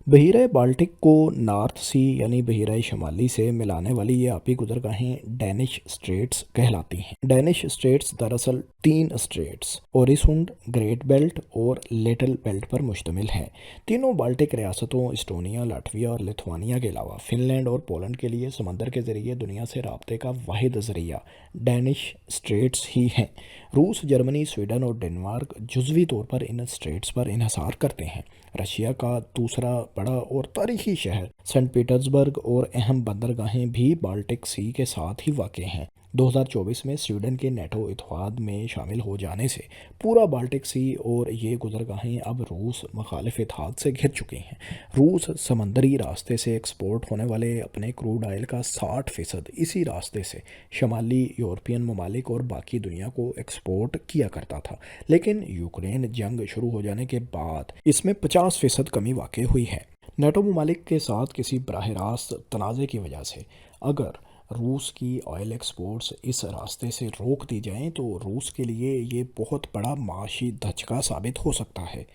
बहीरा Baltic को north सी यानी बहीरा शमाली से मिलाने वाली ये आपी गुजरगाहें डैनिश स्ट्रेट्स कहलाती हैं। डैनिश स्ट्रेट्स दरअसल तीन स्ट्रेट्स ओरिसुंड, ग्रेट बेल्ट और लिटिल बेल्ट पर मुश्तमिल हैं। तीनों बाल्टिक रियासतों इस्टोनिया, लाटविया और लिथुआनिया के अलावा फिनलैंड और पोलैंड के लिए समंदर के जरिए दुनिया से राब्ते का वाहिद जरिया डैनिश स्ट्रेट्स ही हैं। रूस, जर्मनी, स्वीडन और डेनमार्क जुज़वी तौर पर इन स्ट्रेट्स पर इन्हसार करते हैं। रशिया का दूसरा बड़ा और तारीखी शहर सेंट पीटर्सबर्ग और अहम बंदरगाहें भी बाल्टिक सी के साथ ही वाक़ हैं। 2024 में स्वीडन के नेटो इत्तेहाद में शामिल हो जाने से पूरा बाल्टिक सी और ये गुजरगाहें अब रूस मुखालिफ इत्तेहाद से घिर चुकी हैं। रूस समंदरी रास्ते से एक्सपोर्ट होने वाले अपने क्रूड ऑयल का 60% इसी रास्ते से शमाली यूरोपियन ममालिक और बाकी दुनिया को एक्सपोर्ट किया करता था, लेकिन यूक्रेन जंग शुरू हो जाने के बाद इसमें 50% कमी वाक़ हुई है। नेटो ममालिक के साथ किसी बराह रास्त तनाज़े की वजह से अगर रूस की ऑयल एक्सपोर्ट्स इस रास्ते से रोक दी जाएं तो रूस के लिए ये बहुत बड़ा माशी धचका साबित हो सकता है।